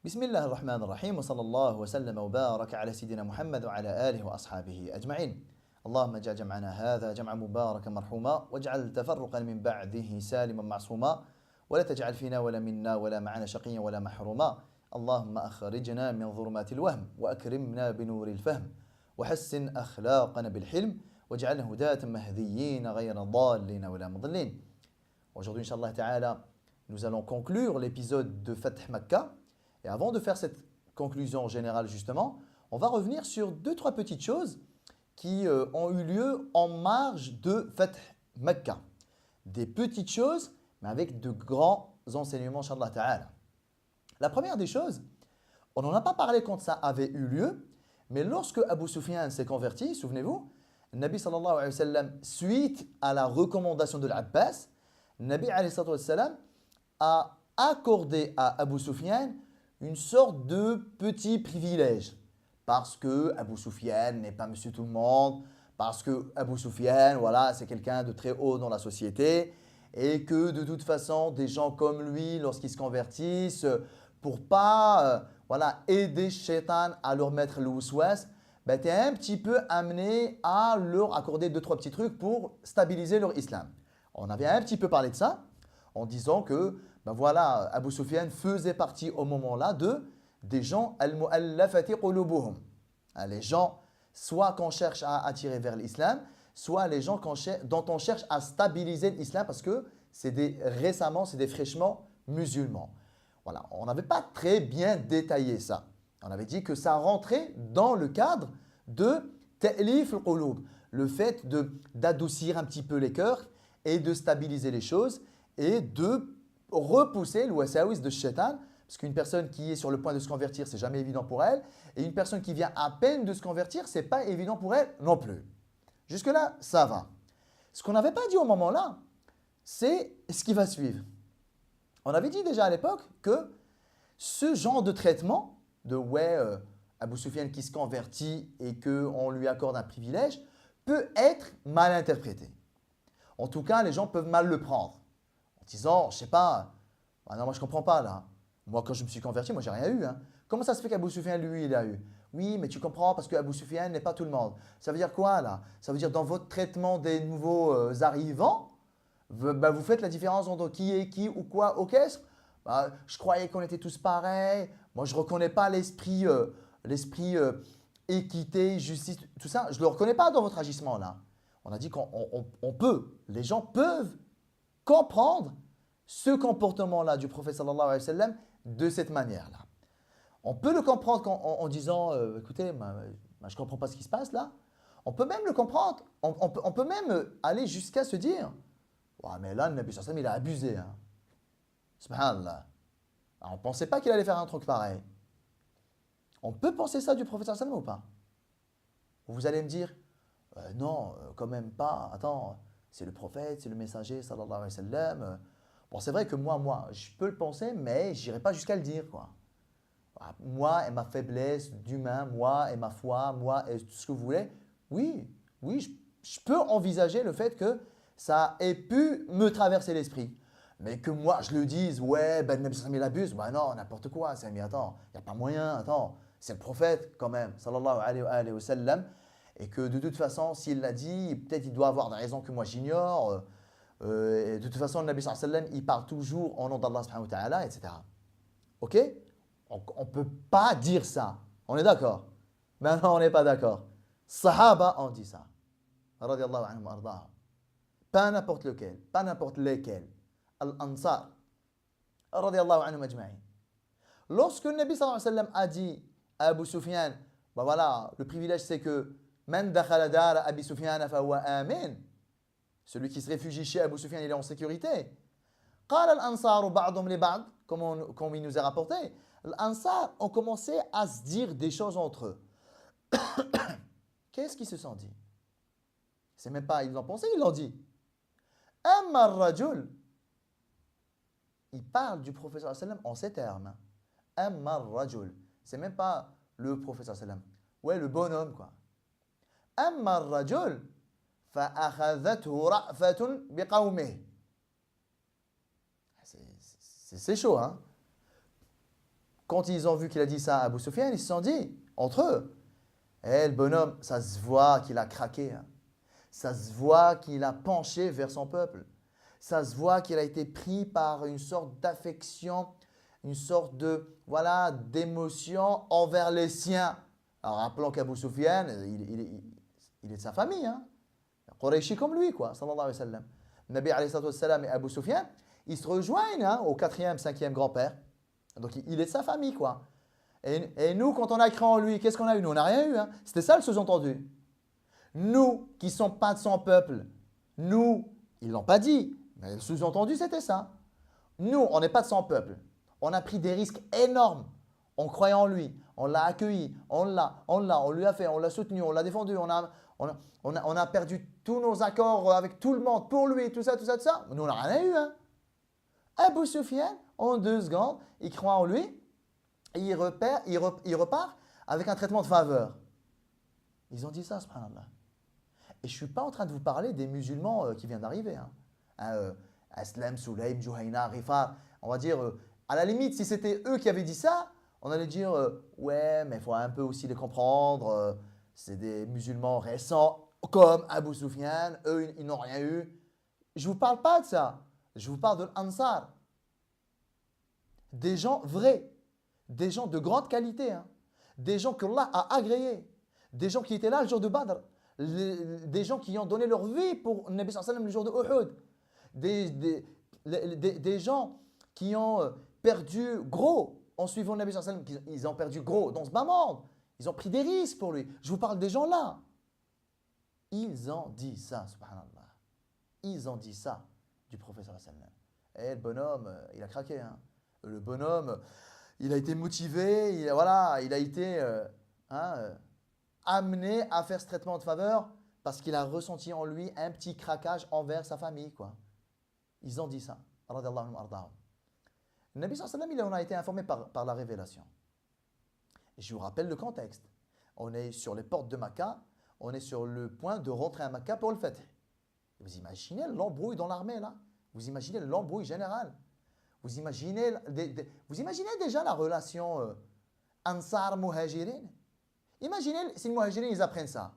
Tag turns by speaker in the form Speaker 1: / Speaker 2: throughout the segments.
Speaker 1: بسم الله الرحمن الرحيم وصلى الله وسلم وبارك على سيدنا محمد وعلى آله وأصحابه أجمعين. اللهم اجعل جمعنا هذا جمعا مباركا مرحوما واجعل تفرقا من بعده سالما معصوما ولا تجعل فينا ولا منا ولا معنا شقيا ولا محروما. اللهم أخرجنا من ظلمات الوهم وأكرمنا بنور الفهم وحسن أخلاقنا بالحلم واجعلنا هداة مهديين غير ضالين ولا مضلين. Aujourd'hui, Inch'Allah Ta'ala, nous allons conclure l'épisode de Fath Makkah. Et avant de faire cette conclusion générale justement, on va revenir sur deux, trois petites choses qui ont eu lieu en marge de Fath Makkah. Des petites choses, mais avec de grands enseignements, Inch'Allah Ta'ala. La première des choses, on n'en a pas parlé quand ça avait eu lieu, mais lorsque Abu Sufyan s'est converti, souvenez-vous, Nabi sallallahu alayhi wa sallam, suite à la recommandation de l'Abbas, Nabi alayhi wa sallam a accordé à Abu Sufyan une sorte de petit privilège. Parce que Abu Sufyan n'est pas monsieur tout le monde, parce que Abu Sufyan, voilà, c'est quelqu'un de très haut dans la société, et que de toute façon, des gens comme lui, lorsqu'ils se convertissent, pour pas aider Shaitan à leur mettre le waswas, ben, tu es un petit peu amené à leur accorder deux, trois petits trucs pour stabiliser leur islam. On avait un petit peu parlé de ça en disant que Abu Sufyan faisait partie au moment-là des gens al-mu'allafati qulubuhum. Les gens, soit qu'on cherche à attirer vers l'islam, soit les gens dont on cherche à stabiliser l'islam parce que récemment, c'est des fraîchement musulmans. Voilà, on n'avait pas très bien détaillé ça. On avait dit que ça rentrait dans le cadre de ta'lif al-qulub, le fait d'adoucir un petit peu les cœurs et de stabiliser les choses et de repousser le wasawis de Shaitan, parce qu'une personne qui est sur le point de se convertir, c'est jamais évident pour elle, et une personne qui vient à peine de se convertir, c'est pas évident pour elle non plus. Jusque-là, ça va. Ce qu'on n'avait pas dit au moment-là, c'est ce qui va suivre. On avait dit déjà à l'époque que ce genre de traitement, Abu Sufyan qui se convertit et qu'on lui accorde un privilège, peut être mal interprété. En tout cas, les gens peuvent mal le prendre. En disant, je sais pas, non, moi je comprends pas là. Moi quand je me suis converti, moi j'ai rien eu. Hein. Comment ça se fait qu'Abu Sufyan lui il a eu? Oui, mais tu comprends parce qu'Abu Sufyan n'est pas tout le monde. Ça veut dire quoi là? Ça veut dire dans votre traitement des nouveaux arrivants, vous faites la différence entre qui est qui ou quoi au caisse. Je croyais qu'on était tous pareils. Moi je ne reconnais pas l'esprit équité, justice, tout ça. Je ne le reconnais pas dans votre agissement là. On a dit qu'on peut, les gens peuvent comprendre ce comportement-là du prophète sallallahu alayhi wa sallam de cette manière-là. On peut le comprendre en disant écoutez, je ne comprends pas ce qui se passe là. On peut même le comprendre. On peut même aller jusqu'à se dire mais là, le Nabi sallallahu alayhi wa sallam, il a abusé. Hein. Subhanallah. Alors, on ne pensait pas qu'il allait faire un truc pareil. On peut penser ça du prophète sallallahu alayhi wa sallam ou pas? Vous allez me dire non, quand même pas. Attends. C'est le prophète, c'est le messager, sallallahu alayhi wa sallam. Bon, c'est vrai que moi, je peux le penser, mais je n'irai pas jusqu'à le dire. Quoi. Moi et ma faiblesse d'humain, moi et ma foi, moi et tout ce que vous voulez. Oui, je peux envisager le fait que ça ait pu me traverser l'esprit. Mais que moi, je le dise, le Nabi sallam il abuse, non, n'importe quoi. Mais attends, il n'y a pas moyen, attends. C'est le prophète quand même, sallallahu alayhi wa sallam. Et que de toute façon, s'il l'a dit, peut-être il doit avoir des raisons que moi j'ignore. Et de toute façon, le Nabi sallallahu alayhi wa sallam, il parle toujours au nom d'Allah subhanahu wa ta'ala, etc. Ok? On ne peut pas dire ça. On est d'accord? Mais non, on n'est pas d'accord. Sahaba ont dit ça. Radiallahu anhum ardahum. Pas n'importe lequel, pas n'importe lesquels. Al-Ansar. Radiallahu anhum ajma'in. Lorsque le Nabi sallallahu alayhi wa sallam a dit à Abu Sufyan, le privilège c'est que Man dakhala dar Abi Sufyan fa huwa amin. Celui qui se réfugie chez Abu Sufyan, il est en sécurité. قال الأنصار بعضهم لبعض, comme il nous est rapporté, les Ansar ont commencé à se dire des choses entre eux. Qu'est-ce qu'ils se sont dit? C'est même pas, ils l'ont pensé, ils l'ont dit. Amma ar-rajul. Il parle du prophète sallallahu alayhi wa sallam en ces termes. Amma ar-rajul. C'est même pas le prophète sallallahu alayhi wa sallam. Ouais, le bonhomme quoi. أما الرجل فأخذته رأفة بقومه. C'est chaud, hein? quand ils ont vu qu'il a dit ça à Abu Sufyan, ils se sont dit, entre eux, eh, le bonhomme, ça se voit qu'il a craqué. Hein. Ça se voit qu'il a penché vers son peuple. Ça se voit qu'il a été pris par une sorte d'affection, une sorte de, voilà, d'émotion envers les siens. Alors rappelons qu'Abu Sufyan, il est de sa famille. Hein. Qurayshi comme lui, quoi, sallallahu alayhi wa sallam. Nabi alayhi wa sallam et Abu Sufyan, ils se rejoignent hein, au 4e, 5e grand-père. Donc il est de sa famille, quoi. Et nous, quand on a cru en lui, qu'est-ce qu'on a eu? Nous, on n'a rien eu. Hein. C'était ça le sous-entendu. Nous, qui ne sommes pas de son peuple, nous, ils ne l'ont pas dit, mais le sous-entendu, c'était ça. Nous, on n'est pas de son peuple. On a pris des risques énormes. On croyait en lui, on l'a accueilli, on lui a fait, on l'a soutenu, on l'a défendu, on a perdu tous nos accords avec tout le monde, pour lui, tout ça. Nous, on n'a rien eu. Hein. Abu Sufyan, en 2 secondes, il croit en lui et il repart avec un traitement de faveur. Ils ont dit ça, subhanallah. Et je ne suis pas en train de vous parler des musulmans qui viennent d'arriver. Hein. Aslam, Sulaym, Juhayna, Rifar. On va dire, à la limite, si c'était eux qui avaient dit ça, on allait dire, ouais, mais il faut un peu aussi les comprendre. C'est des musulmans récents, comme Abu Sufyan. Eux, ils n'ont rien eu. Je ne vous parle pas de ça. Je vous parle de l'Ansar. Des gens vrais. Des gens de grande qualité. Hein. Des gens que Allah a agréés. Des gens qui étaient là le jour de Badr. Des gens qui ont donné leur vie pour le Nabi sallallahu alayhi wa sallam le jour de Uhud. Des gens qui ont perdu gros en suivant le Nabi sallallahu alayhi wa sallam. Ils ont perdu gros dans ce bas monde. Ils ont pris des risques pour lui. Je vous parle des gens là. Ils ont dit ça, subhanallah. Ils ont dit ça du prophète sallallahu alayhi wa sallam. Et le bonhomme, il a craqué. Hein. Le bonhomme, il a été motivé. Il a été amené à faire ce traitement de faveur parce qu'il a ressenti en lui un petit craquage envers sa famille. Quoi. Ils ont dit ça. Le Nabi sallallahu alayhi wa sallam, il en a été informé par la révélation. Et je vous rappelle le contexte. On est sur les portes de Makkah, on est sur le point de rentrer à Makkah pour le fêter. Vous imaginez l'embrouille dans l'armée là? Vous imaginez l'embrouille générale? Vous imaginez déjà la relation Ansar-Muhajirin? Imaginez si les Muhajirin ils apprennent ça.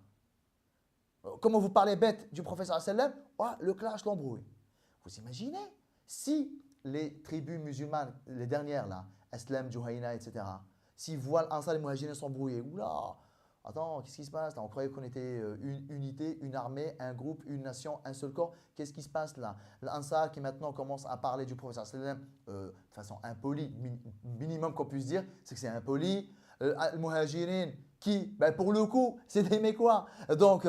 Speaker 1: Comment vous parlez bête du prophète sallam, le clash, l'embrouille. Vous imaginez si les tribus musulmanes, les dernières là, Aslam, Juhayna, etc., s'ils voient l'Ansar et les Muhajirin s'embrouiller, oula, attends, qu'est-ce qui se passe là? On croyait qu'on était une unité, une armée, un groupe, une nation, un seul corps. Qu'est-ce qui se passe là? L'Ansar qui maintenant commence à parler du prophète sallam de façon impolie, minimum qu'on puisse dire, c'est que c'est impoli. Les Muhajirin qui, pour le coup, c'est des Mécois. Donc,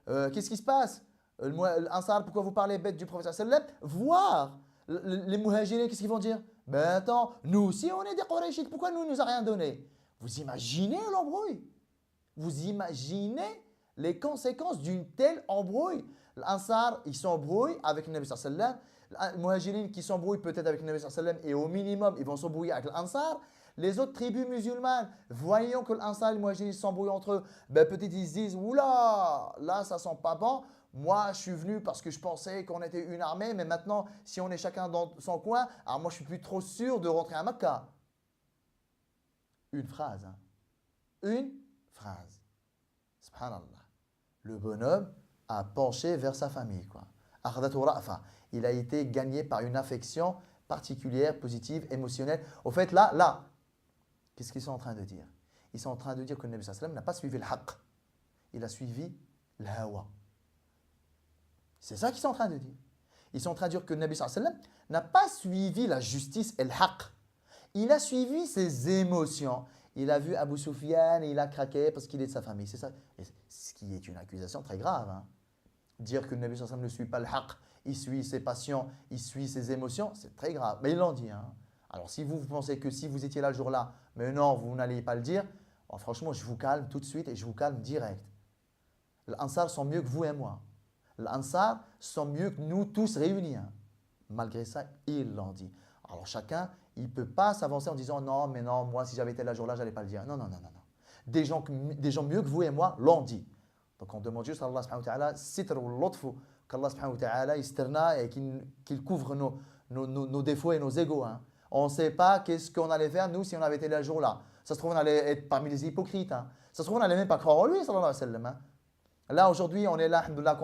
Speaker 1: qu'est-ce qui se passe? L'Ansar, pourquoi vous parlez bête du prophète sallam? Voir les Muhajirin, qu'est-ce qu'ils vont dire? Ben attends, nous aussi on est des Quraysh, pourquoi nous a rien donné? Vous imaginez l'embrouille? Vous imaginez les conséquences d'une telle embrouille? L'Ansar, ils s'embrouillent avec le Nabi sallallahu alayhi wa sallam. Les Muhajirin qui s'embrouillent peut-être avec le Nabi sallallahu alayhi wa sallam et au minimum, ils vont s'embrouiller avec l'Ansar. Les autres tribus musulmanes, voyant que l'Ansar et les Muhajirin s'embrouillent entre eux, peut-être ils se disent, oula, là ça sent pas bon. Moi, je suis venu parce que je pensais qu'on était une armée, mais maintenant, si on est chacun dans son coin, alors moi, je suis plus trop sûr de rentrer à Makkah. Une phrase. Hein. Une phrase. Subhanallah. Le bonhomme a penché vers sa famille. Quoi. Il a été gagné par une affection particulière, positive, émotionnelle. Au fait, là, qu'est-ce qu'ils sont en train de dire? Ils sont en train de dire que le Nabi sallallahu alayhi wa sallam n'a pas suivi le haqq. Il a suivi le hawa. C'est ça qu'ils sont en train de dire. Ils sont en train de dire que le Nabi sallallahu alayhi wa sallam n'a pas suivi la justice et le haqq. Il a suivi ses émotions. Il a vu Abu Sufyan et il a craqué parce qu'il est de sa famille. C'est ça. Et ce qui est une accusation très grave. Hein. Dire que le Nabi sallallahu alayhi wa sallam ne suit pas le haqq, il suit ses passions, il suit ses émotions, c'est très grave. Mais ils l'ont dit. Hein. Alors si vous pensez que si vous étiez là le jour-là, mais non, vous n'alliez pas le dire, franchement, je vous calme tout de suite et je vous calme direct. Les Ansar sont mieux que vous et moi. Les Ansar sont mieux que nous tous réunis. Hein. Malgré ça, ils l'ont dit. Alors chacun, il ne peut pas s'avancer en disant non, mais non, moi si j'avais été là le jour-là, je n'allais pas le dire. Non. Des gens mieux que vous et moi l'ont dit. Donc on demande juste à Allah subhanahu wa ta'ala, sitr ou l'otfu, qu'Allah subhanahu wa ta'ala isterna et qu'il couvre nos défauts et nos égos. Hein. On ne sait pas qu'est-ce qu'on allait faire, nous, si on avait été là le jour-là. Ça se trouve, on allait être parmi les hypocrites. Hein. Ça se trouve, on n'allait même pas croire en lui, sallallahu alayhi wa sallam. Hein. Là, aujourd'hui, on est là, alhamdoulilah,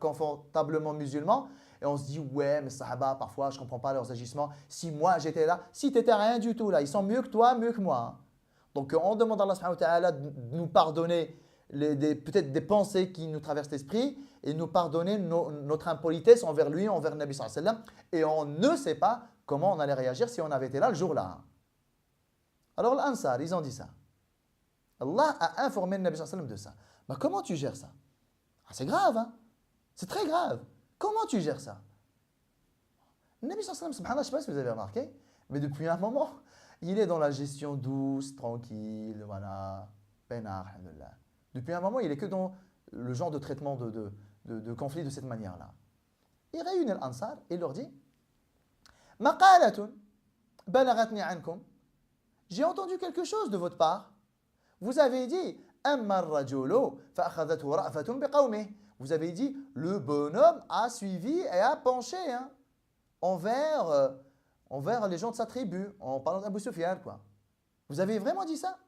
Speaker 1: confortablement musulmans, et on se dit, ouais, mais Sahaba, parfois, je ne comprends pas leurs agissements. Si moi, j'étais là, si tu n'étais rien du tout là, ils sont mieux que toi, mieux que moi. Hein. Donc, on demande à Allah subhanahu wa ta'ala de nous pardonner peut-être des pensées qui nous traversent l'esprit et nous pardonner notre impolitesse envers lui, envers le Nabi sallallahu alayhi wa sallam. Et on ne sait pas comment on allait réagir si on avait été là le jour-là. Alors, l'Ansar, ils ont dit ça. Allah a informé le Nabi sallallahu alayhi wa sallam de ça. Mais comment tu gères ça? Ah, c'est grave, hein? C'est très grave. Comment tu gères ça? Le Nabi sallallahu alayhi wa sallam, subhanallah, je ne sais pas si vous avez remarqué, mais depuis un moment, il est dans la gestion douce, tranquille, voilà, peinard, alhamdoulilah. Depuis un moment, il est que dans le genre de traitement de conflit de cette manière-là. Il réunit l'Ansar et il leur dit Maqalatun balagatni ankum. J'ai entendu quelque chose de votre part. Vous avez dit Amma ar-rajulu fa'akhadathu ra'fatun biqawmihi. Vous avez dit le bonhomme a suivi et a penché hein, envers les gens de sa tribu, en parlant d'Abu Sufyan, quoi. Vous avez vraiment dit ça?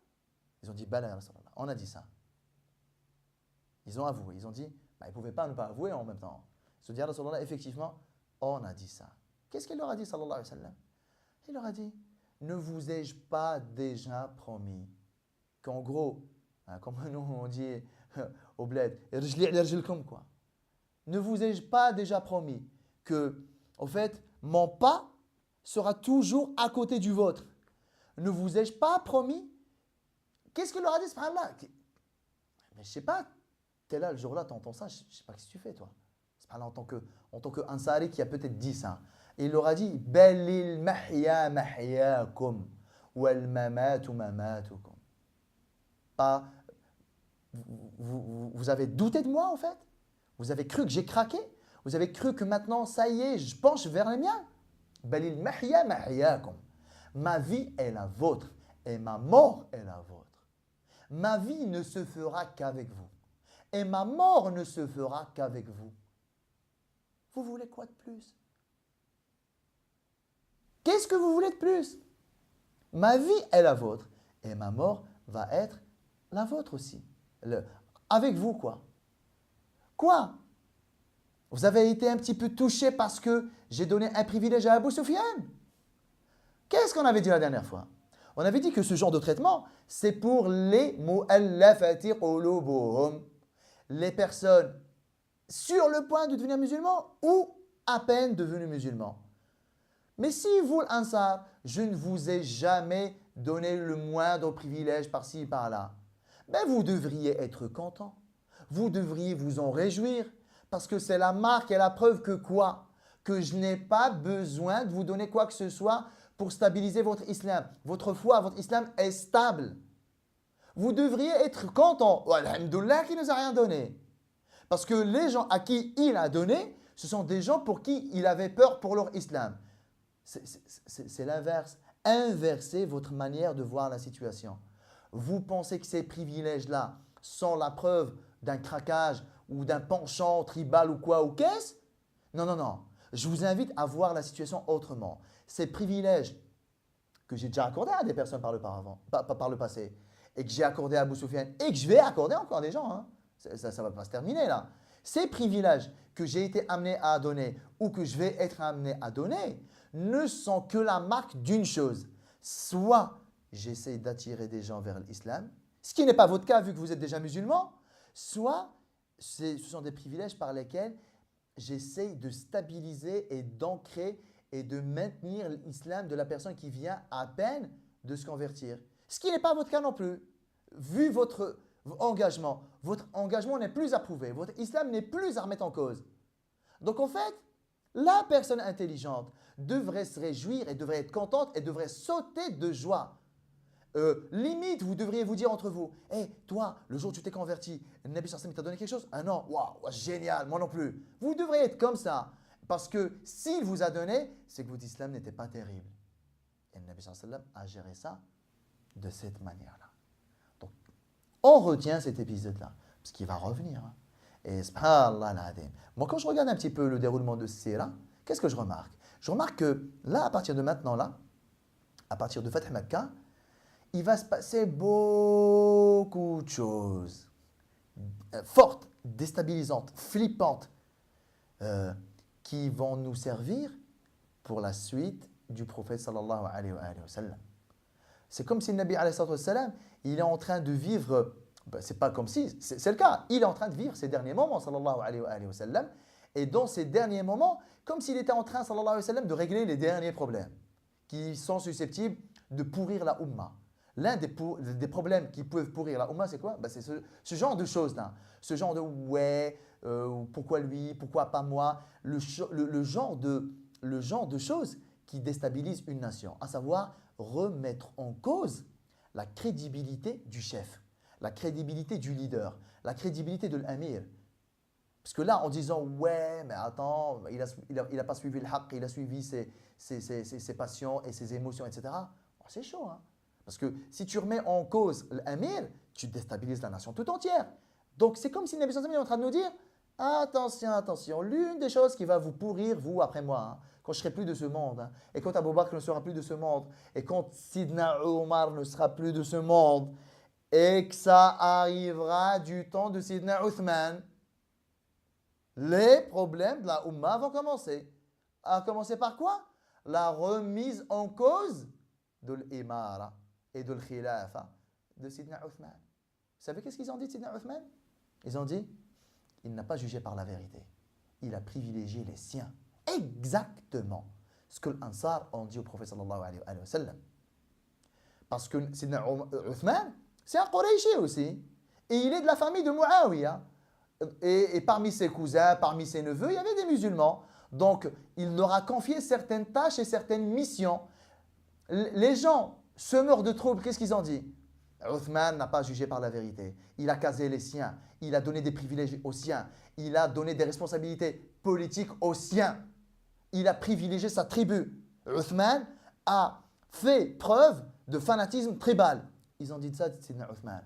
Speaker 1: Ils ont dit Bala, on a dit ça. Ils ont avoué, ils ont dit, bah, ils ne pouvaient pas ne pas avouer en même temps. Ils se disent, effectivement, on a dit ça. Qu'est-ce qu'il leur a dit, sallallahu alayhi wa sallam? Il leur a dit, ne vous ai-je pas déjà promis qu'en gros, hein, comme nous on dit au bled, quoi. Ne vous ai-je pas déjà promis que, en fait, mon pas sera toujours à côté du vôtre? Ne vous ai-je pas promis? Qu'est-ce qu'il leur a dit, subhanallah? Mais je ne sais pas. Tu es là le jour-là, tu entends ça, je ne sais pas ce que tu fais, toi. En tant que Ansari qui a peut-être dit ça. Et il leur a dit Balil mahya mahyakum wal mamatu mamatukum. Pas, vous avez douté de moi, en fait? Vous avez cru que j'ai craqué? Vous avez cru que maintenant, ça y est, je penche vers les miens? Balil mahya mahyakum. Ma vie est la vôtre et ma mort est la vôtre. Ma vie ne se fera qu'avec vous. Et ma mort ne se fera qu'avec vous. Vous voulez quoi de plus? Qu'est-ce que vous voulez de plus? Ma vie est la vôtre et ma mort va être la vôtre aussi. Avec vous, quoi. Quoi? Vous avez été un petit peu touché parce que j'ai donné un privilège à Abu Sufyan? Qu'est-ce qu'on avait dit la dernière fois? On avait dit que ce genre de traitement, c'est pour les mu'allafati qulubuhum. Les personnes sur le point de devenir musulmans ou à peine devenus musulmans. Mais si vous, l'Ansar, je ne vous ai jamais donné le moindre privilège par-ci, par-là, ben vous devriez être content. Vous devriez vous en réjouir parce que c'est la marque et la preuve que quoi? Que je n'ai pas besoin de vous donner quoi que ce soit pour stabiliser votre islam. Votre foi, votre islam est stable. Vous devriez être content. Alhamdoulilah qui ne nous a rien donné. Parce que les gens à qui il a donné, ce sont des gens pour qui il avait peur pour leur islam. C'est l'inverse. Inversez votre manière de voir la situation. Vous pensez que ces privilèges-là sont la preuve d'un craquage ou d'un penchant tribal ou quoi ou qu'est-ce? Non, non, non. Je vous invite à voir la situation autrement. Ces privilèges que j'ai déjà accordés à des personnes par le passé, et que j'ai accordé à Abu Sufyan et que je vais accorder encore à des gens, hein. Ça ne va pas se terminer là. Ces privilèges que j'ai été amené à donner ou que je vais être amené à donner ne sont que la marque d'une chose. Soit j'essaie d'attirer des gens vers l'islam, ce qui n'est pas votre cas vu que vous êtes déjà musulman, soit ce sont des privilèges par lesquels j'essaie de stabiliser et d'ancrer et de maintenir l'islam de la personne qui vient à peine de se convertir. Ce qui n'est pas votre cas non plus. Vu votre engagement n'est plus approuvé, votre islam n'est plus à remettre en cause. Donc en fait, la personne intelligente devrait se réjouir et devrait être contente et devrait sauter de joie. Limite, vous devriez vous dire entre vous, hey, toi, le jour où tu t'es converti, le Nabi sallallahu alayhi wa sallam t'a donné quelque chose? Ah non, waouh, génial, moi non plus. Vous devriez être comme ça. Parce que s'il vous a donné, c'est que votre islam n'était pas terrible. Et le Nabi sallallahu alayhi wa sallam a géré ça de cette manière-là. Donc, on retient cet épisode-là, parce qu'il va revenir. Hein. Et subhanallah al-adim. Moi, quand je regarde un petit peu le déroulement de ce sira, qu'est-ce que je remarque? Je remarque que là, à partir de maintenant, là, à partir de Fath Makkah, il va se passer beaucoup de choses fortes, déstabilisantes, flippantes, qui vont nous servir pour la suite du prophète sallallahu alayhi wa sallam. C'est comme si le Nabi alayhi wa sallam, il est en train de vivre, c'est pas comme si, c'est le cas, il est en train de vivre ses derniers moments sallallahu alayhi wa sallam, et dans ces derniers moments, comme s'il était en train sallallahu alayhi wa sallam de régler les derniers problèmes qui sont susceptibles de pourrir la Ummah. L'un des problèmes qui peuvent pourrir la Ummah, c'est quoi? C'est ce genre de choses-là. Ce genre de ouais, pourquoi lui, pourquoi pas moi? Le genre de choses qui déstabilisent une nation, à savoir remettre en cause la crédibilité du chef, la crédibilité du leader, la crédibilité de l'amir. Parce que là, en disant ouais, mais attends, il a pas suivi le haqq, il a suivi ses passions et ses émotions, etc. C'est chaud, hein? Parce que si tu remets en cause l'amir, tu déstabilises la nation tout entière. Donc c'est comme si le Nabi sallallahu alayhi wa sallam est en train de nous dire attention, attention, l'une des choses qui va vous pourrir, vous, après moi, hein, quand je serai plus de ce monde, hein, et quand Abu Bakr ne sera plus de ce monde, et quand Sidna Omar ne sera plus de ce monde, et que ça arrivera du temps de Sidna Uthman, les problèmes de la Ummah vont commencer. À commencer par quoi? La remise en cause de l'imara et de l'khilafa de Sidna Uthman. Vous savez qu'est-ce qu'ils ont dit de Sidna Uthman? Ils ont dit, il n'a pas jugé par la vérité. Il a privilégié les siens. Exactement ce que l'Ansar ont dit au prophète sallallahu alayhi wa sallam. Parce que Sidna Uthman, c'est un Qurayshi aussi. Et il est de la famille de Muawiyah. Et parmi ses cousins, parmi ses neveux, il y avait des musulmans. Donc, il leur a confié certaines tâches et certaines missions. Les gens, semeurs de troubles, qu'est-ce qu'ils ont dit? Uthman n'a pas jugé par la vérité. Il a casé les siens. Il a donné des privilèges aux siens. Il a donné des responsabilités politiques aux siens. Il a privilégié sa tribu. Uthman a fait preuve de fanatisme tribal. Ils ont dit ça de Sidna Uthman.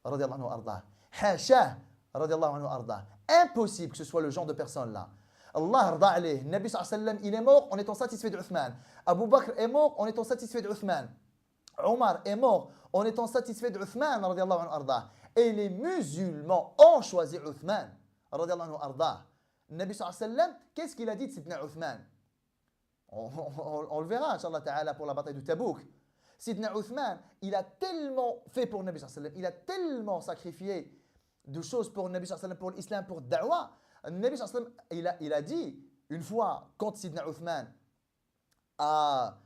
Speaker 1: Radiallahu anhu ardah. Hachah. Radiallahu anhu ardah. Impossible que ce soit le genre de personne-là. Allah arda alayh. Nabi sallallahu alayhi wa sallam, il est mort en étant satisfait d'Uthman. Abu Bakr est mort en étant satisfait d'Uthman. Omar est mort en étant satisfait d'Uthman. Radiallahu anhu ardah. Et les musulmans ont choisi Uthman. Radiallahu anhu ardah. Nabi sallallahu alayhi wa sallam, qu'est-ce qu'il a dit de Sidna Uthman? On le verra, Inch'Allah ta'ala, pour la bataille de Tabouk. Sidna Uthman, il a tellement fait pour Nabi sallallahu alayhi wa sallam, il a tellement sacrifié de choses pour Nabi sallallahu alayhi wa sallam, pour l'islam, pour le da'wah. Nabi sallallahu alayhi wa sallam, il a dit, une fois, quand Sidna Uthman a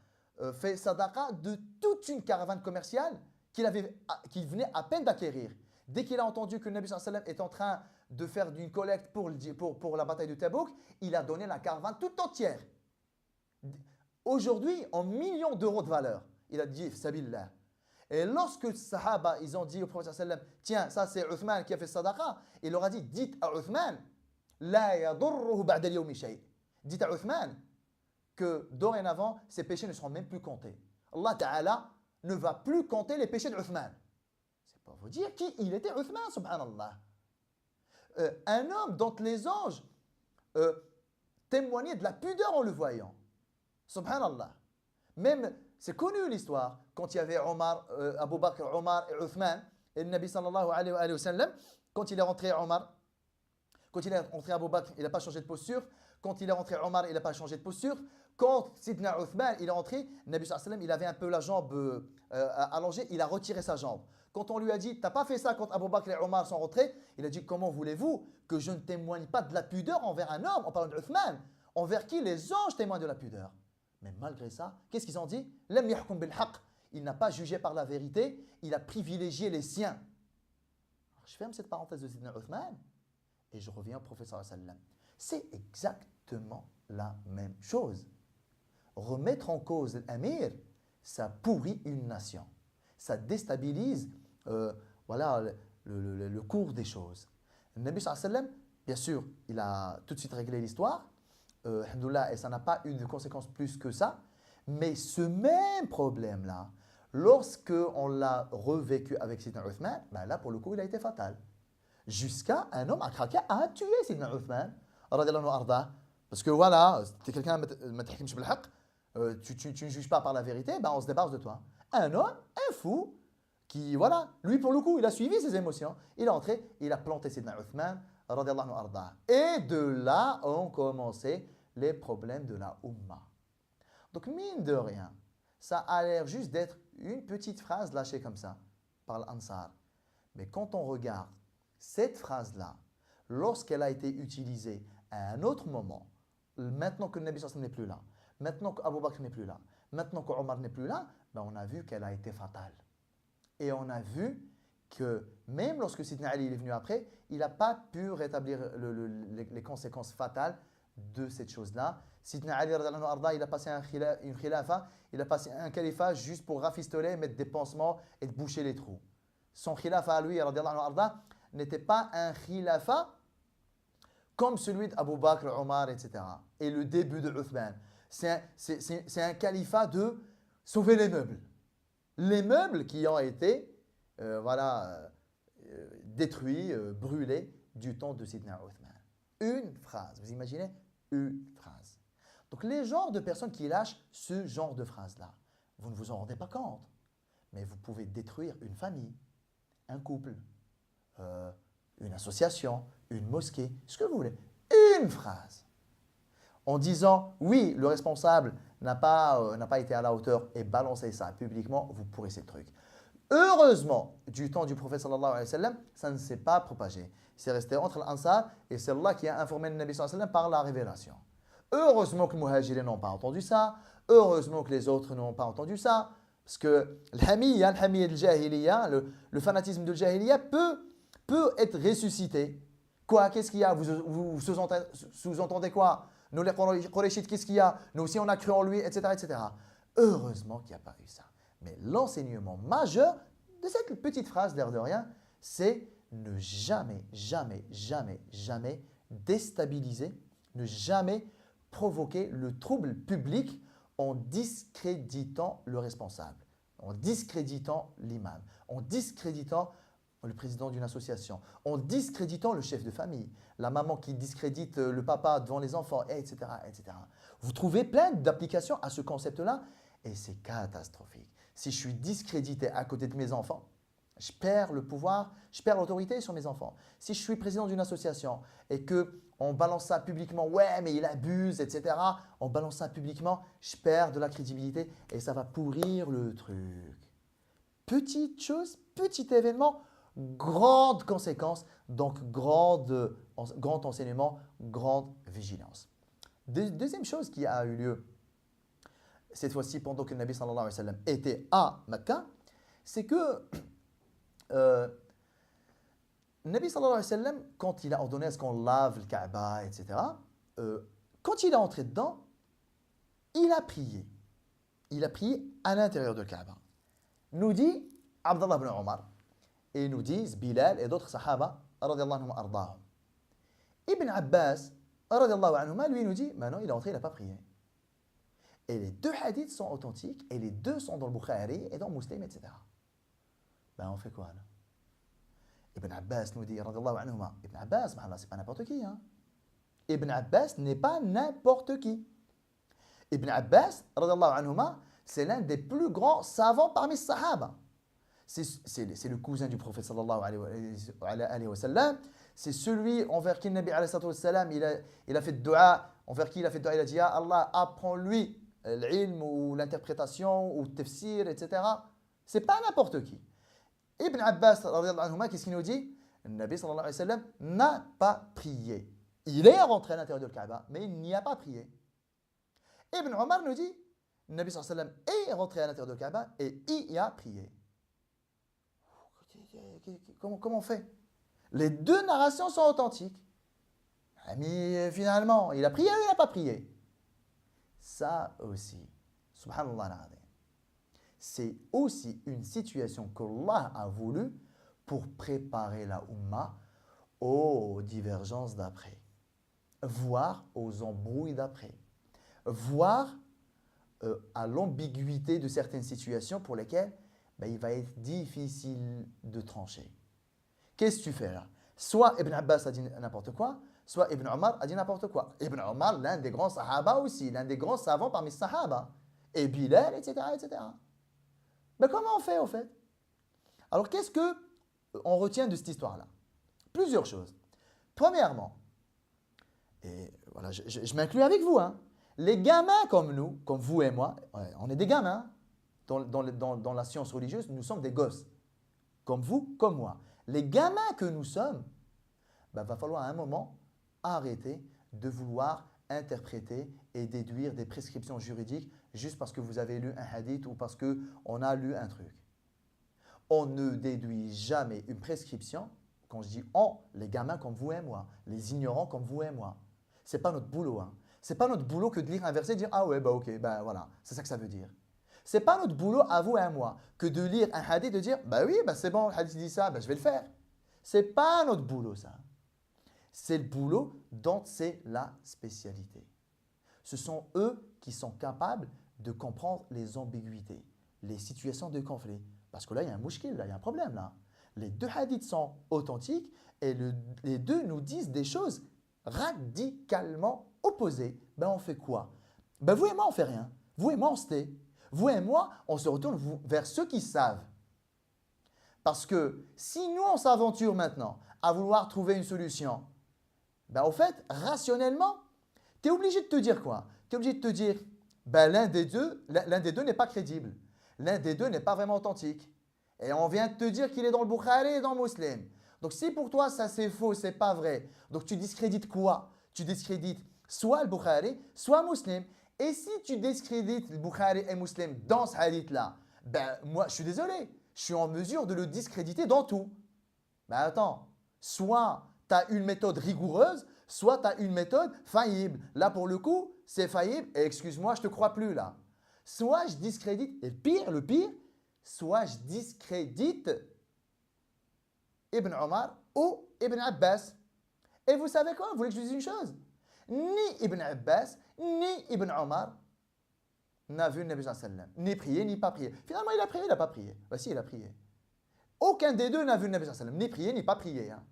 Speaker 1: fait sadaqa de toute une caravane commerciale qu'il venait à peine d'acquérir. Dès qu'il a entendu que Nabi sallallahu alayhi wa sallam est en train de faire une collecte pour la bataille de Tabouk, il a donné la caravane toute entière. Aujourd'hui, en millions d'euros de valeur, il a dit Sabillah. Et lorsque les Sahaba, ils ont dit au prophète sallallahu alayhi wa sallam, tiens, ça c'est Uthman qui a fait sadaqa, il leur a dit, dites à Uthman, la yadurruhu ba'da al-yawmi shay. Dites à Uthman que dorénavant, ses péchés ne seront même plus comptés. Allah Ta'ala ne va plus compter les péchés d'Uthman. C'est pour vous dire qui il était Uthman, subhanallah. Un homme dont les anges témoignaient de la pudeur en le voyant. Subhanallah. Même, c'est connu l'histoire, quand il y avait Omar, Abu Bakr, Omar et Uthman, et le Nabi sallallahu alayhi wa sallam, quand il est rentré Omar, quand il est rentré Abu Bakr, il n'a pas changé de posture. Quand il est rentré Omar, il n'a pas changé de posture. Quand Sidna Uthman, il est rentré, le Nabi sallallahu alayhi wa sallam, il avait un peu la jambe allongée, il a retiré sa jambe. Quand on lui a dit, tu n'as pas fait ça quand Abu Bakr et Omar sont rentrés, il a dit, comment voulez-vous que je ne témoigne pas de la pudeur envers un homme, en parlant d'Uthman, envers qui les anges témoignent de la pudeur? Mais malgré ça, qu'est-ce qu'ils ont dit? Lam yahkum bil haqq. Il n'a pas jugé par la vérité, il a privilégié les siens. Alors, je ferme cette parenthèse de Sidna Uthman et je reviens au prophète sallallahu alayhi wa sallam. C'est exactement la même chose. Remettre en cause l'amir, ça pourrit une nation. Ça déstabilise voilà, le cours des choses. Le Nabi sallallahu alayhi wa sallam, bien sûr, il a tout de suite réglé l'histoire. Alhamdoulilah, et ça n'a pas eu de conséquences plus que ça. Mais ce même problème-là, lorsque on l'a revécu avec Sidna Uthman, ben là, pour le coup, il a été fatal. Jusqu'à un homme a craqué, a tué Sidna Uthman, radiallahu anhu arda. Parce que voilà, c'était quelqu'un qui tu ne juges pas par la vérité, ben on se débarrasse de toi. Un homme, un fou, qui, voilà, lui pour le coup, il a suivi ses émotions. Il est entré, il a planté Sidna Uthman, radiallahu anhu arda. Et de là ont commencé les problèmes de la Ummah. Donc, mine de rien, ça a l'air juste d'être une petite phrase lâchée comme ça par l'Ansar. Mais quand on regarde cette phrase-là, lorsqu'elle a été utilisée à un autre moment, maintenant que le Nabi sallallahu alayhi wa sallam n'est plus là, maintenant qu'Abu Bakr n'est plus là, maintenant qu'Omar n'est plus là, ben on a vu qu'elle a été fatale. Et on a vu que même lorsque Sidna Ali est venu après, il n'a pas pu rétablir les conséquences fatales de cette chose-là. Sidna Ali, il a passé une khilafa, il a passé un califat juste pour rafistoler, mettre des pansements et boucher les trous. Son khilafa à lui, n'était pas un khilafa comme celui d'Abu Bakr, Omar, etc. Et le début de Uthman. C'est un califat de sauver les meubles. Les meubles qui ont été détruits, brûlés du temps de Sidna Uthman. Une phrase, vous imaginez? Une phrase. Donc les genres de personnes qui lâchent ce genre de phrase-là, vous ne vous en rendez pas compte, mais vous pouvez détruire une famille, un couple, une association, une mosquée, ce que vous voulez. Une phrase. En disant, oui, le responsable n'a pas été à la hauteur et balancer ça publiquement, vous pourrez ces trucs. Heureusement, du temps du prophète sallallahu alayhi wa sallam, ça ne s'est pas propagé. C'est resté entre l'Ansar et c'est Allah qui a informé le Nabi sallallahu alayhi wa sallam par la révélation. Heureusement que les Muhajirin n'ont pas entendu ça. Heureusement que les autres n'ont pas entendu ça. Parce que le fanatisme de Jahiliya peut être ressuscité. Quoi? Qu'est-ce qu'il y a? Vous sous-entendez quoi? Nous les Qurayshites, qu'est-ce qu'il y a? Nous aussi on a cru en lui, etc. etc. Heureusement qu'il n'y a pas eu ça. Mais l'enseignement majeur de cette petite phrase, l'air de rien, c'est ne jamais, jamais, jamais, jamais déstabiliser, ne jamais provoquer le trouble public en discréditant le responsable, en discréditant l'imam, en discréditant le président d'une association, en discréditant le chef de famille, la maman qui discrédite le papa devant les enfants, etc. etc. Vous trouvez plein d'applications à ce concept-là et c'est catastrophique. Si je suis discrédité à côté de mes enfants, je perds le pouvoir, je perds l'autorité sur mes enfants. Si je suis président d'une association et qu'on balance ça publiquement, ouais mais il abuse, etc. On balance ça publiquement, je perds de la crédibilité et ça va pourrir le truc. Petite chose, petit événement, grande conséquence, donc grand enseignement, grande vigilance. Deuxième chose qui a eu lieu, cette fois-ci pendant que le Nabi sallallahu alayhi wa sallam était à Mecca, c'est que le Nabi sallallahu alayhi wa sallam, quand il a ordonné à ce qu'on lave le Kaaba, etc., quand il est entré dedans, il a prié. Il a prié à l'intérieur de Kaaba. Nous dit Abdullah ibn Omar, et nous disent Bilal et d'autres sahaba, radiallahu anhum ardahum. Ibn Abbas, radiallahu anhum, lui nous dit, mais non, il est entré, il n'a pas prié. Et les deux hadiths sont authentiques, et les deux sont dans le Bukhari et dans Muslim, etc. Ben on fait quoi là? Ibn Abbas nous dit, radiallahu anhum, Ibn Abbas, c'est pas n'importe qui. Hein? Ibn Abbas n'est pas n'importe qui. Ibn Abbas, radiallahu anhum, c'est l'un des plus grands savants parmi les sahaba. C'est le cousin du prophète sallallahu alayhi wa sallam. C'est celui envers qui le Nabi alayhi wa sallam, il a fait dua, envers qui il a fait dua, il a dit, Allah, apprends-lui l'ilm ou l'interprétation ou le tafsir, etc. C'est pas n'importe qui. Ibn Abbas, qu'est-ce qu'il nous dit? Le Nabi sallallahu alayhi wa sallam n'a pas prié. Il est rentré à l'intérieur de Kaaba, mais il n'y a pas prié. Ibn Omar nous dit, le Nabi sallallahu alayhi wa sallam est rentré à l'intérieur de Kaaba et il y a prié. Comment on fait? Les deux narrations sont authentiques. Mais finalement, il a prié ou il n'a pas prié? Ça aussi, subhanallah, c'est aussi une situation qu'Allah a voulu pour préparer la Ummah aux divergences d'après, voire aux embrouilles d'après, voire à l'ambiguïté de certaines situations pour lesquelles il va être difficile de trancher. Qu'est-ce que tu fais là? Soit Ibn Abbas a dit n'importe quoi, soit Ibn Omar a dit n'importe quoi. Ibn Omar, l'un des grands sahaba aussi, l'un des grands savants parmi les sahaba. et Bilal, etc., etc. Ben comment on fait au fait? Alors qu'est-ce que on retient de cette histoire-là? Plusieurs choses. Premièrement, et voilà, je m'inclus avec vous, hein, les gamins comme nous, comme vous et moi, ouais, on est des gamins. Dans la science religieuse, nous sommes des gosses. Comme vous, comme moi. Les gamins que nous sommes, ben, va falloir à un moment arrêter de vouloir interpréter et déduire des prescriptions juridiques juste parce que vous avez lu un hadith ou parce qu'on a lu un truc. On ne déduit jamais une prescription, quand je dis on, les gamins comme vous et moi, les ignorants comme vous et moi. Ce n'est pas notre boulot. Hein. Ce n'est pas notre boulot que de lire un verset et de dire ah ouais, bah ok, bah voilà, c'est ça que ça veut dire. Ce n'est pas notre boulot à vous et à moi que de lire un hadith et de dire bah oui, bah c'est bon, le hadith dit ça, bah je vais le faire. Ce n'est pas notre boulot ça. C'est le boulot dont c'est la spécialité. Ce sont eux qui sont capables de comprendre les ambiguïtés, les situations de conflit. Parce que là, il y a un mouchkil, là, il y a un problème là. Les deux hadiths sont authentiques et les deux nous disent des choses radicalement opposées. Ben on fait quoi? Ben vous et moi, on fait rien. Vous et moi, on se tait. Vous et moi, on se retourne vers ceux qui savent. Parce que si nous, on s'aventure maintenant à vouloir trouver une solution, ben au fait, rationnellement, tu es obligé de te dire quoi? Tu es obligé de te dire, ben l'un des deux n'est pas crédible. L'un des deux n'est pas vraiment authentique. Et on vient de te dire qu'il est dans le Bukhari et dans le Muslim. Donc si pour toi ça c'est faux, c'est pas vrai, donc tu discrédites quoi? Tu discrédites soit le Bukhari, soit le Muslim. Et si tu discrédites le Bukhari et le Muslim dans ce hadith-là, ben moi je suis désolé, je suis en mesure de le discréditer dans tout. Ben attends, soit tu as une méthode rigoureuse, soit tu as une méthode faillible. Là pour le coup, c'est faillible et excuse-moi, je ne te crois plus là. Soit je discrédite, et le pire, soit je discrédite Ibn Omar ou Ibn Abbas. Et vous savez quoi? Vous voulez que je vous dise une chose? Ni Ibn Abbas, ni Ibn Omar n'a vu le Nabi sallallahu alayhi wa sallam. Ni prié, ni pas prié. Finalement, il a prié, il n'a pas prié. Ben si, il a prié. Aucun des deux n'a vu le Nabi sallallahu alayhi wa sallam. Ni prié, ni pas prié. Hein.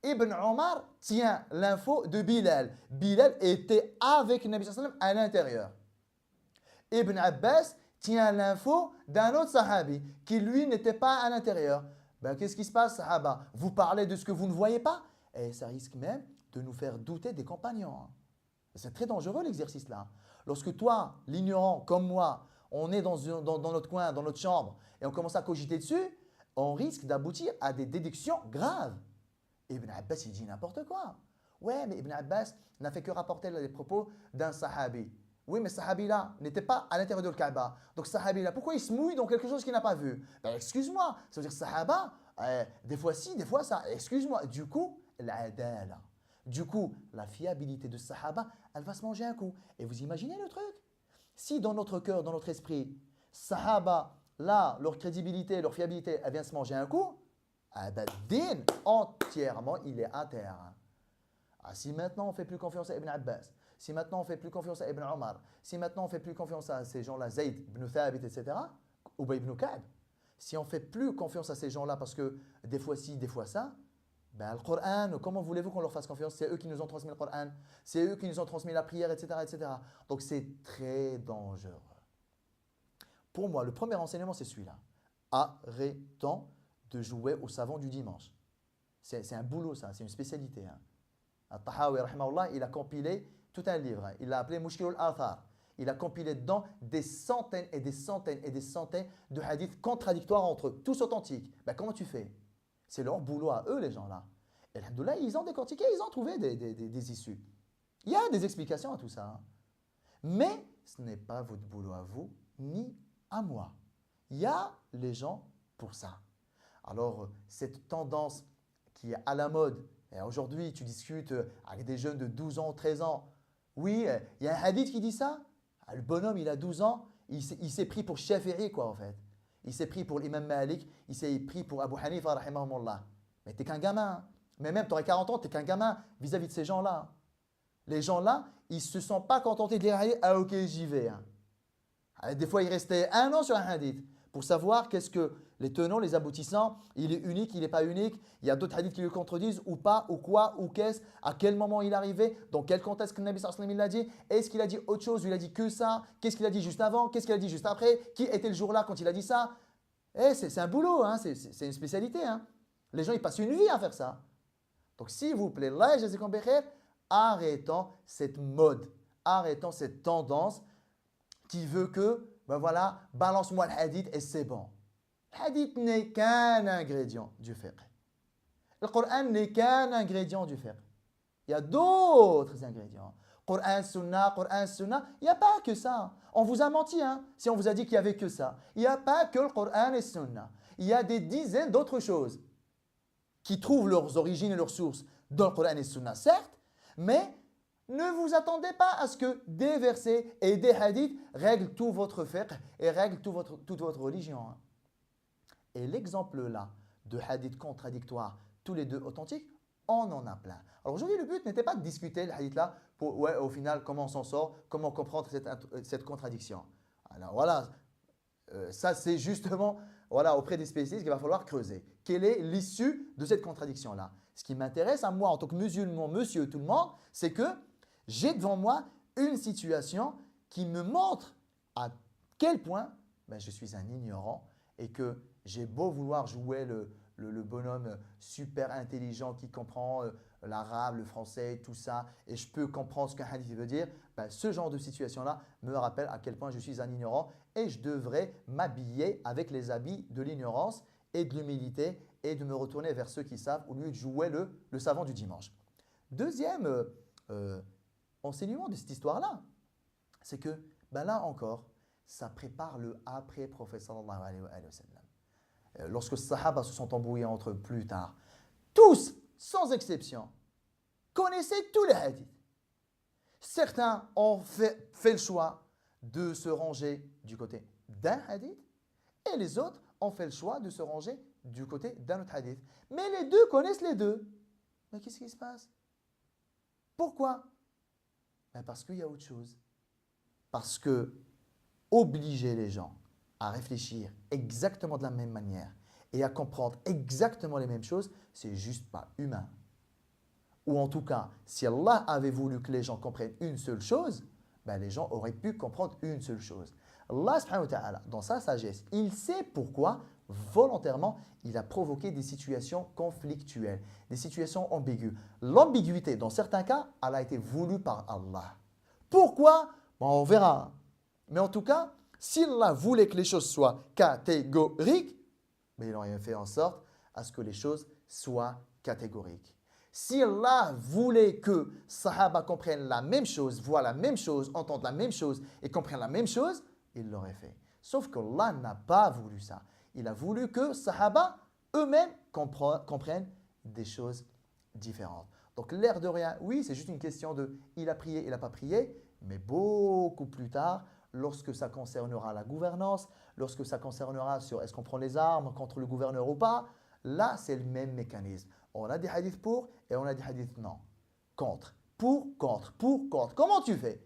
Speaker 1: Ibn Omar tient l'info de Bilal. Bilal était avec le Nabi sallallahu alayhi wa sallam à l'intérieur. Ibn Abbas tient l'info d'un autre sahabi qui lui n'était pas à l'intérieur. Ben, qu'est-ce qui se passe, sahaba? Vous parlez de ce que vous ne voyez pas? Et ça risque même de nous faire douter des compagnons. C'est très dangereux l'exercice là. Lorsque toi, l'ignorant comme moi, on est dans notre coin, dans notre chambre, et on commence à cogiter dessus, on risque d'aboutir à des déductions graves. Ibn Abbas, il dit n'importe quoi. Ouais, mais Ibn Abbas n'a fait que rapporter les propos d'un sahabi. Oui, mais ce sahabi-là n'était pas à l'intérieur de Kaaba. Donc ce sahabi-là, pourquoi il se mouille dans quelque chose qu'il n'a pas vu? Ben, excuse-moi, ça veut dire sahaba, des fois ci, des fois ça. Excuse-moi. Du coup, l'adala. Du coup, la fiabilité de sahaba, elle va se manger un coup. Et vous imaginez le truc? Si dans notre cœur, dans notre esprit, sahaba, là, leur crédibilité, leur fiabilité, elle vient se manger un coup, ben, din, entièrement, il est à terre. Ah, si maintenant on ne fait plus confiance à Ibn Abbas, si maintenant on ne fait plus confiance à Ibn Omar, si maintenant on ne fait plus confiance à ces gens-là, Zayd ibn Thabit, etc., ou ibn Ka'b, si on ne fait plus confiance à ces gens-là parce que des fois ci, des fois ça, ben le Coran, comment voulez-vous qu'on leur fasse confiance? C'est eux qui nous ont transmis le Coran, c'est eux qui nous ont transmis la prière, etc., etc. Donc c'est très dangereux. Pour moi, le premier enseignement, c'est celui-là. Arrêtons de jouer au savant du dimanche. C'est un boulot, ça, c'est une spécialité. Hein. Al-Tahawi, rahimahullah, il a compilé tout un livre. Hein. Il l'a appelé Mushkil al-Athar. Il a compilé dedans des centaines et des centaines et des centaines de hadiths contradictoires entre eux, tous authentiques. Ben, comment tu fais? C'est leur boulot à eux, les gens-là. Et alhamdoulilah, ils ont décortiqué, ils ont trouvé des issues. Il y a des explications à tout ça. Hein. Mais ce n'est pas votre boulot à vous, ni à moi. Il y a les gens pour ça. Alors, cette tendance qui est à la mode, et aujourd'hui, tu discutes avec des jeunes de 12 ans, 13 ans. Oui, il y a un hadith qui dit ça. Le bonhomme, il a 12 ans, il s'est pris pour Shafi'i, quoi, en fait. Il s'est pris pour l'imam Malik, il s'est pris pour Abu Hanifa, rahimahumullah. Mais tu n'es qu'un gamin. Hein. Mais même, tu aurais 40 ans, tu n'es qu'un gamin vis-à-vis de ces gens-là. Les gens-là, ils ne se sont pas contentés de dire « Ah, ok, j'y vais. Hein. » Des fois, ils restaient un an sur un hadith pour savoir qu'est-ce que les tenants, les aboutissants, il est unique, il n'est pas unique, il y a d'autres hadiths qui le contredisent ou pas, ou quoi, ou qu'est-ce, à quel moment il est arrivé, dans quel contexte que le Nabi sallallahu alayhi wa sallam il l'a dit, est-ce qu'il a dit autre chose, ou il a dit que ça, qu'est-ce qu'il a dit juste avant, qu'est-ce qu'il a dit juste après, qui était le jour-là quand il a dit ça. C'est un boulot, hein, c'est une spécialité. Hein. Les gens, ils passent une vie à faire ça. Donc, s'il vous plaît, là, arrêtons cette mode, arrêtons cette tendance qui veut que, ben voilà, balance-moi le hadith et c'est bon. Le hadith n'est qu'un ingrédient du fiqh. Le Coran n'est qu'un ingrédient du fiqh. Il y a d'autres ingrédients. Coran, Sunnah, il n'y a pas que ça. On vous a menti hein, si on vous a dit qu'il n'y avait que ça. Il n'y a pas que le Coran et Sunnah. Il y a des dizaines d'autres choses qui trouvent leurs origines et leurs sources dans le Coran et Sunnah, certes, mais ne vous attendez pas à ce que des versets et des hadiths règlent tout votre fiqh et règlent toute votre religion. Hein. Et l'exemple là de hadiths contradictoires, tous les deux authentiques, on en a plein. Alors aujourd'hui, le but n'était pas de discuter le hadith là pour, ouais, au final, comment on s'en sort, comment comprendre cette contradiction. Alors voilà, ça c'est justement voilà, auprès des spécialistes qu'il va falloir creuser. Quelle est l'issue de cette contradiction là? Ce qui m'intéresse à moi en tant que musulman, monsieur tout le monde, c'est que j'ai devant moi une situation qui me montre à quel point ben, je suis un ignorant et que j'ai beau vouloir jouer le bonhomme super intelligent qui comprend l'arabe, le français, tout ça, et je peux comprendre ce qu'un hadith veut dire, ben, ce genre de situation-là me rappelle à quel point je suis un ignorant et je devrais m'habiller avec les habits de l'ignorance et de l'humilité et de me retourner vers ceux qui savent au lieu de jouer le savant du dimanche. Deuxième enseignement de cette histoire-là, c'est que ben là encore, ça prépare le après-prophète sallallahu alayhi wa sallam. Lorsque les Sahaba se sont embrouillés entre eux plus tard, tous, sans exception, connaissaient tous les hadiths. Certains ont fait le choix de se ranger du côté d'un hadith et les autres ont fait le choix de se ranger du côté d'un autre hadith. Mais les deux connaissent les deux. Mais qu'est-ce qui se passe? Pourquoi? Ben parce qu'il y a autre chose. Parce que obliger les gens à réfléchir exactement de la même manière et à comprendre exactement les mêmes choses, c'est juste pas humain. Ou en tout cas, si Allah avait voulu que les gens comprennent une seule chose, ben les gens auraient pu comprendre une seule chose. Allah subhanahu wa ta'ala, dans sa sagesse, il sait pourquoi, volontairement, il a provoqué des situations conflictuelles, des situations ambiguës. L'ambiguïté, dans certains cas, elle a été voulue par Allah. Pourquoi? Bon, on verra. Mais en tout cas, si Allah voulait que les choses soient catégoriques, mais il aurait fait en sorte à ce que les choses soient catégoriques. Si Allah voulait que Sahaba comprennent la même chose, voient la même chose, entendent la même chose et comprennent la même chose, il l'aurait fait. Sauf qu'Allah n'a pas voulu ça. Il a voulu que Sahaba eux-mêmes comprennent des choses différentes. Donc l'air de rien, oui, c'est juste une question de il a prié, il n'a pas prié, mais beaucoup plus tard, lorsque ça concernera la gouvernance, lorsque ça concernera sur est-ce qu'on prend les armes contre le gouverneur ou pas, là c'est le même mécanisme. On a des hadiths pour et on a des hadiths non. Contre, pour, contre, pour, contre. Comment tu fais?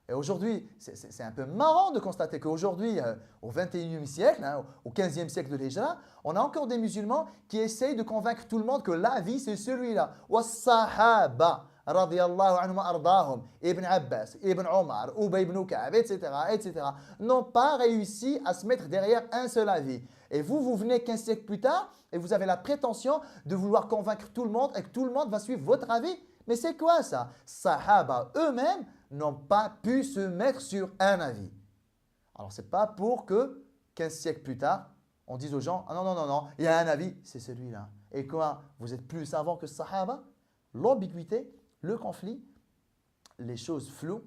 Speaker 1: Et aujourd'hui, c'est un peu marrant de constater qu'aujourd'hui, au 21e siècle, hein, au 15e siècle de l'Hijra, on a encore des musulmans qui essayent de convaincre tout le monde que la vie, c'est celui-là. Was-sahaba, radiyallahu anhum ardahum, Ibn Abbas, Ibn Omar, Ubay ibn Ka'b, etc., n'ont pas réussi à se mettre derrière un seul avis. Et vous venez 15 siècles plus tard et vous avez la prétention de vouloir convaincre tout le monde et que tout le monde va suivre votre avis. Mais c'est quoi ça? Sahaba eux-mêmes n'ont pas pu se mettre sur un avis. Alors, ce n'est pas pour que 15 siècles plus tard, on dise aux gens, ah non, il y a un avis, c'est celui-là. Et quoi? Vous êtes plus savants que Sahaba? L'ambiguïté, le conflit, les choses floues,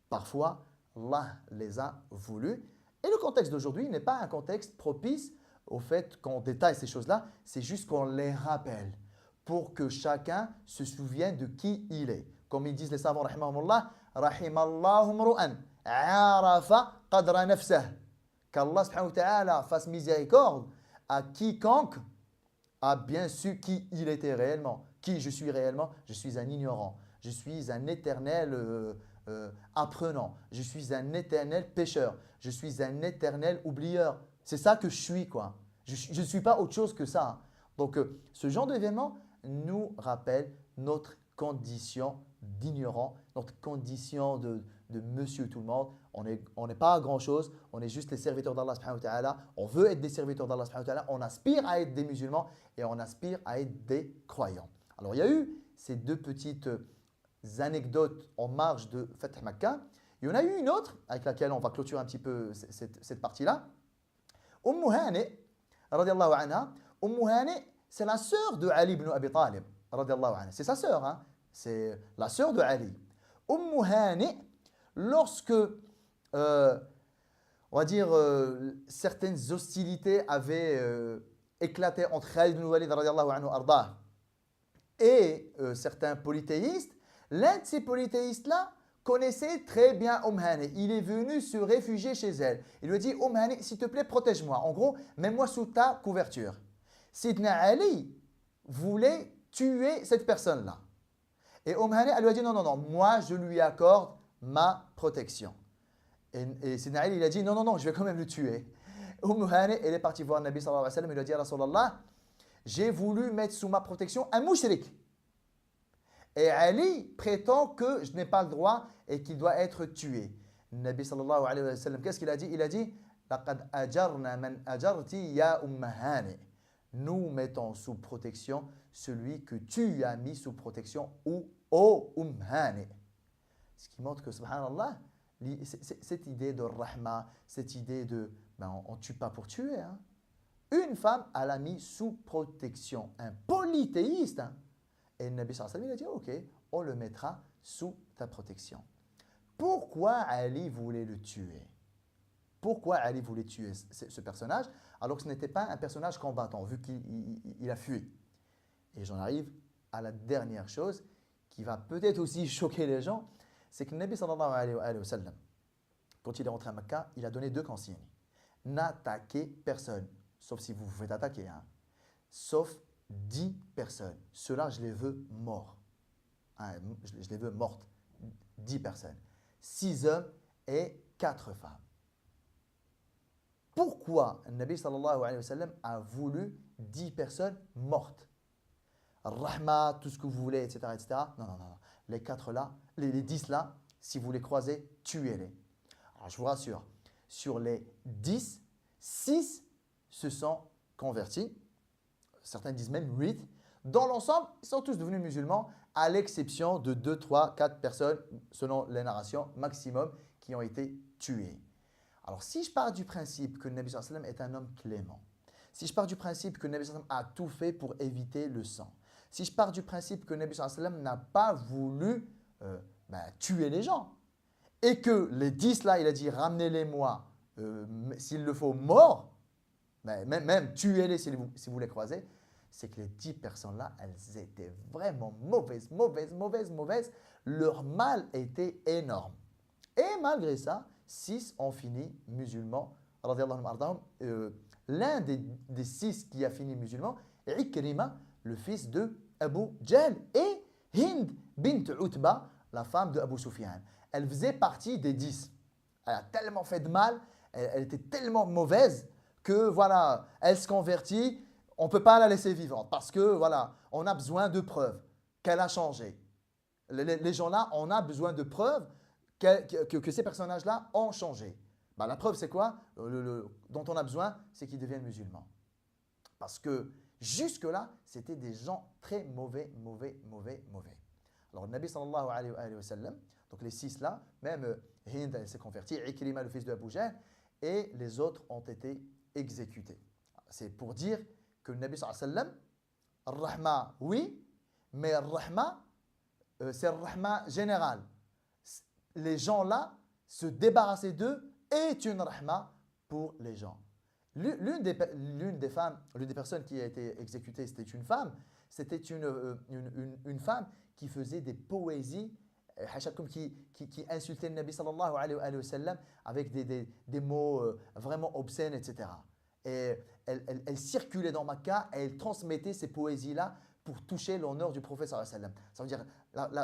Speaker 1: parfois, Allah les a voulues. Et le contexte d'aujourd'hui n'est pas un contexte propice au fait qu'on détaille ces choses-là, c'est juste qu'on les rappelle pour que chacun se souvienne de qui il est. Comme ils disent les savants, rahimahumullah, rahimallahu mru'an, arafa qadra nafsah. Qu'Allah subhanahu wa ta'ala fasse miséricorde à quiconque a bien su qui il était réellement. Qui je suis réellement? Je suis un ignorant. Je suis un éternel apprenant. Je suis un éternel pécheur. Je suis un éternel oublieur. C'est ça que je suis, quoi. Je ne suis pas autre chose que ça. Hein. Donc, ce genre d'événement nous rappelle notre condition d'ignorant, notre condition de monsieur tout le monde. On n'est pas grand-chose, on est juste les serviteurs d'Allah subhanahu wa ta'ala. On veut être des serviteurs d'Allah subhanahu wa ta'ala. On aspire à être des musulmans et on aspire à être des croyants. Alors, il y a eu ces deux petites anecdotes en marge de Fath Makkah. Il y en a eu une autre avec laquelle on va clôturer un petit peu cette partie-là. Hani, radiallahu anha, Hani, c'est la sœur de Ali ibn Abi Talib, radiallahu anha. C'est sa sœur, hein? C'est la sœur de Ali. Hani, lorsque, on va dire, certaines hostilités avaient éclaté entre Khalid ibn Walid, radiallahu anhu, ardah, et certains polythéistes, l'un de ces polythéistes-là connaissait très bien Hani. Il est venu se réfugier chez elle. Il lui a dit, Hani, s'il te plaît, protège-moi. En gros, mets-moi sous ta couverture. Sidna Ali voulait tuer cette personne-là. Et Hani, elle lui a dit, non, non, non, moi, je lui accorde ma protection. Et Sidna Ali, il a dit, non, non, non, je vais quand même le tuer. Hani, elle est partie voir le Nabi sallallahu alayhi wa sallam. Il lui a dit, Rasulallah, j'ai voulu mettre sous ma protection un mouchrik. Et Ali prétend que je n'ai pas le droit et qu'il doit être tué. Le Nabi sallallahu alayhi wa sallam, qu'est-ce qu'il a dit? Il a dit, لَقَدْ أَجَرْنَا مَنْ أَجَرْتِ يَا Hani. Nous mettons sous protection celui que tu as mis sous protection ou ô Hani. Ce qui montre que, subhanallah, cette idée de rahma, cette idée de, on ne tue pas pour tuer. Hein. Une femme, elle a mis sous protection un polythéiste. Hein. Et le Nabi sallallahu alayhi wa sallam, il a dit, ok, on le mettra sous ta protection. Pourquoi Ali voulait le tuer? Pourquoi Ali voulait tuer ce personnage alors que ce n'était pas un personnage combattant, vu qu'il a fui? Et j'en arrive à la dernière chose qui va peut-être aussi choquer les gens, c'est que le Nabi sallallahu alayhi wa sallam, quand il est rentré à Mecca, il a donné deux consignes. N'attaquez personne, sauf si vous vous faites attaquer, hein, sauf 10 personnes. Ceux-là, je les veux morts. Hein, je les veux mortes. 10 personnes. 6 hommes et 4 femmes. Pourquoi le Nabi sallallahu alayhi wa sallam a voulu 10 personnes mortes? Rahma, tout ce que vous voulez, etc. etc. Non, non, non. Les 4 là, les 10 là, si vous les croisez, tuez-les. Alors, je vous rassure, sur les 10, 6 se sont convertis. Certains disent même 8. Dans l'ensemble, ils sont tous devenus musulmans, à l'exception de 2, 3, 4 personnes, selon les narrations maximum, qui ont été tuées. Alors, si je pars du principe que le Nabi sallallahu alayhi wa sallam est un homme clément, si je pars du principe que le Nabi sallallahu alayhi wa sallam a tout fait pour éviter le sang, si je pars du principe que le Nabi sallallahu alayhi wa sallam n'a pas voulu tuer les gens, et que les 10 là, il a dit ramenez-les-moi, s'il le faut, morts, même tuez-les si vous les croisez, c'est que les 10 personnes-là, elles étaient vraiment mauvaises. Leur mal était énorme. Et malgré ça, 6 ont fini musulmans. L'un des 6 qui a fini musulman, Ikrima, le fils de Abu Jahl, et Hind bint Utba, la femme de Abu Sufyan. Elle faisait partie des 10. Elle a tellement fait de mal, elle était tellement mauvaise que voilà, elle se convertit. On ne peut pas la laisser vivante parce que voilà, on a besoin de preuves qu'elle a changé. Les gens-là, on a besoin de preuves que ces personnages-là ont changé. La preuve, c'est quoi dont on a besoin, c'est qu'ils deviennent musulmans. Parce que jusque-là, c'était des gens très mauvais. Alors, le Nabi sallallahu alayhi wa sallam, donc les 6 là, même Hind, elle s'est convertie, Ikrima, le fils de Abu Jahl, et les autres ont été exécutés. C'est pour dire que le Nabi sallallahu alayhi wa sallam, Rahma, oui, mais Rahma, c'est Rahma général. Les gens là, se débarrasser d'eux est une Rahma pour les gens. L'une des femmes, l'une des personnes qui a été exécutée, c'était une femme. C'était une femme qui faisait des poésies, qui insultait le Nabi sallallahu alayhi wa sallam avec des mots vraiment obscènes, etc. Et elle circulait dans Makkah et elle transmettait ces poésies-là pour toucher l'honneur du prophète sallallahu alayhi wa sallam. Ça veut dire,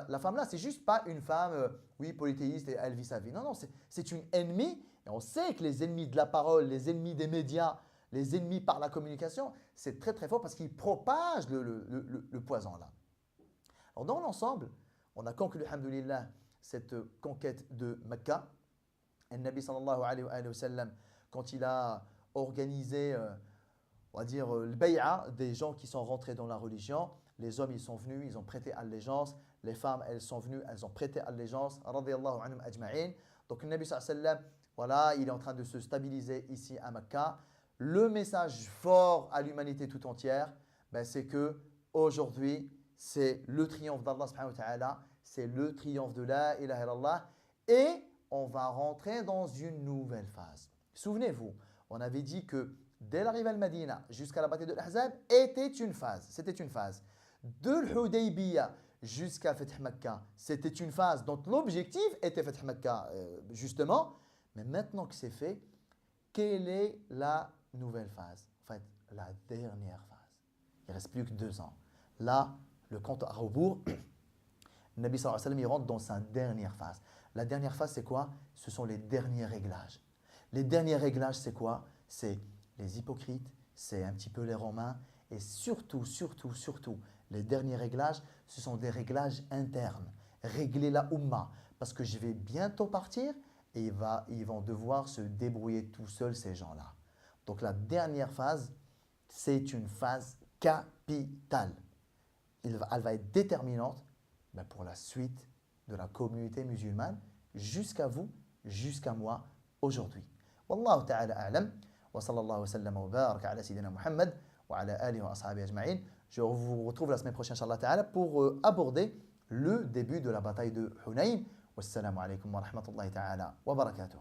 Speaker 1: la femme-là, c'est juste pas une femme, oui, polythéiste et elle vit sa vie. Non, non, c'est une ennemie. Et on sait que les ennemis de la parole, les ennemis des médias, les ennemis par la communication, c'est très très fort parce qu'ils propagent le poison là. Alors dans l'ensemble, on a conclu, alhamdoulilah, cette conquête de Mecca. Et le Nabi sallallahu alayhi wa sallam, quand il a organisé, on va dire, le bay'a des gens qui sont rentrés dans la religion, les hommes, ils sont venus, ils ont prêté allégeance. Les femmes, elles sont venues, elles ont prêté allégeance. Radiyallahu anhum ajma'in. Donc le Nabi sallallahu alayhi wa sallam, voilà, il est en train de se stabiliser ici à Mecca. Le message fort à l'humanité tout entière, ben, c'est que aujourd'hui, c'est le triomphe d'Allah subhanahu wa ta'ala, c'est le triomphe de la ilaha illallah et on va rentrer dans une nouvelle phase. Souvenez-vous, on avait dit que dès l'arrivée à Medina jusqu'à la bataille de l'Ahzab était une phase, c'était une phase. De l'Hudaybiyah jusqu'à Fath Mecca, c'était une phase dont l'objectif était Fath Mecca justement, mais maintenant que c'est fait, quelle est la nouvelle phase? En fait, la dernière phase. Il ne reste plus que 2 ans. Là, le compte à rebours, le Nabi sallallahu alayhi wa sallam, il rentre dans sa dernière phase. La dernière phase, c'est quoi? Ce sont les derniers réglages. Les derniers réglages, c'est quoi? C'est les hypocrites, c'est un petit peu les Romains, et surtout, les derniers réglages, ce sont des réglages internes. Régler la Ummah, parce que je vais bientôt partir, et ils vont devoir se débrouiller tout seuls, ces gens-là. Donc la dernière phase, c'est une phase capitale. Elle va être déterminante pour la suite de la communauté musulmane, jusqu'à vous, jusqu'à moi, aujourd'hui. Wallahu ta'ala a'lam, wa sallallahu wa sallam wa baraka ala sayyidina Muhammad, wa ala alihi wa ashabihi ajma'in. Je vous retrouve la semaine prochaine, inshallah ta'ala, pour aborder le début de la bataille de Hunayn. Wassalamu alaikum wa rahmatullahi ta'ala wa barakatuh.